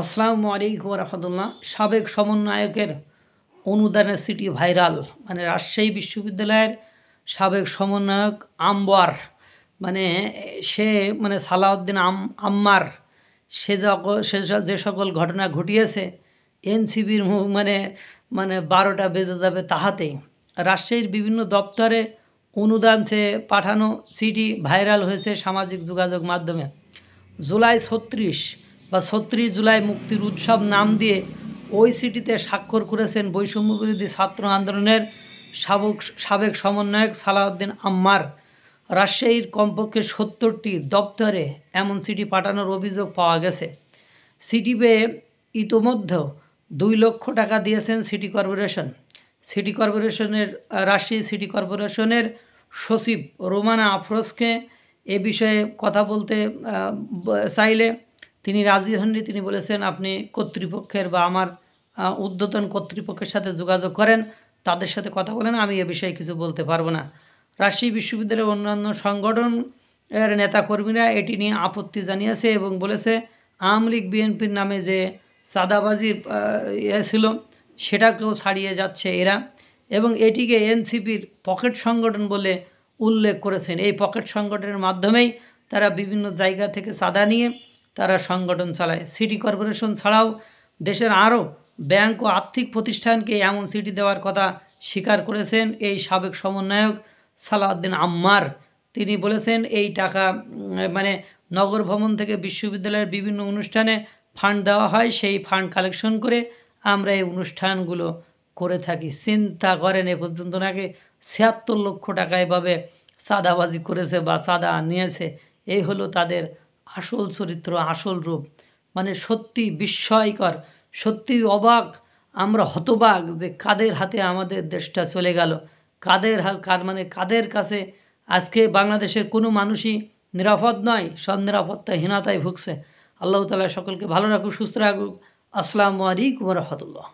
আসসালামু আলাইকুম রহমতুল্লাহ। সাবেক সমন্বয়কের অনুদানের সিটি ভাইরাল। মানে রাজশাহী বিশ্ববিদ্যালয়ের সাবেক সমন্বয়ক আম্বার, মানে সে মানে সালাউদ্দিন আম্মার যে সকল ঘটনা ঘটিয়েছে এনসিবির মানে মানে 12টা বেজে যাবে তাহাতেই। রাজশাহীর বিভিন্ন দপ্তরে অনুদান চেয়ে পাঠানো সিটি ভাইরাল হয়েছে সামাজিক যোগাযোগ মাধ্যমে। জুলাই 36 বা 36 জুলাই মুক্তির উৎসব নাম দিয়ে ওই সিটিতে স্বাক্ষর করেছেন বৈষম্যবিরোধী ছাত্র আন্দোলনের সাবেক সমন্বয়ক সালাউদ্দিন আম্মার। রাজশাহীর কমপক্ষে 70টি দপ্তরে এমন সিটি পাঠানোর অভিযোগ পাওয়া গেছে। সিটি পেয়ে ইতোমধ্যে 2 লক্ষ টাকা দিয়েছেন সিটি কর্পোরেশন। রাজশাহী সিটি কর্পোরেশনের সচিব রোমানা আফরোজকে এ বিষয়ে কথা বলতে চাইলে তিনি রাজি হননি। তিনি বলেছেন, আপনি কর্তৃপক্ষের বা আমার ঊর্ধ্বতন কর্তৃপক্ষের সাথে যোগাযোগ করেন, তাদের সাথে কথা বলেন, আমি এ বিষয়ে কিছু বলতে পারবো না। রাজশাহী বিশ্ববিদ্যালয়ের অন্যান্য সংগঠনের নেতাকর্মীরা এটি নিয়ে আপত্তি জানিয়েছে এবং বলেছে আওয়ামী লীগ বিএনপির নামে যে চাঁদাবাজির ছিল সেটাকেও ছাড়িয়ে যাচ্ছে এরা, এবং এটিকে এনসিপির পকেট সংগঠন বলে উল্লেখ করেছেন। এই পকেট সংগঠনের মাধ্যমেই তারা বিভিন্ন জায়গা থেকে চাঁদা নিয়ে তারা সংগঠন চালায়। সিটি কর্পোরেশন ছাড়াও দেশের আরও ব্যাংক ও আর্থিক প্রতিষ্ঠানকে এমন সিটি দেওয়ার কথা স্বীকার করেছেন এই সাবেক সমন্বয়ক সালাউদ্দিন আম্মার। তিনি বলেছেন, এই টাকা মানে নগর ভবন থেকে বিশ্ববিদ্যালয়ের বিভিন্ন অনুষ্ঠানে ফান্ড দেওয়া হয়, সেই ফান্ড কালেকশন করে আমরা এই অনুষ্ঠানগুলো করে থাকি। চিন্তা করেন, এ পর্যন্ত নাকি 76 লক্ষ টাকা এভাবে চাঁদাবাজি করেছে বা চাঁদা নিয়েছে। এই হলো তাদের আসল চরিত্র, আসল রূপ। মানে সত্যি বিস্ময়কর, সত্যি অবাক, আমরা হতবাক যে কাদের হাতে আমাদের দেশটা চলে গেল, কাদের কাছে আজকে বাংলাদেশের কোনো মানুষই নিরাপদ নয়, সব নিরাপত্তাহীনতায় ভুগছে। আল্লাহ তাআলা সকলকে ভালো রাখুক, সুস্থ রাখুক। আসসালামু আলাইকুম রহমতুল্লাহ।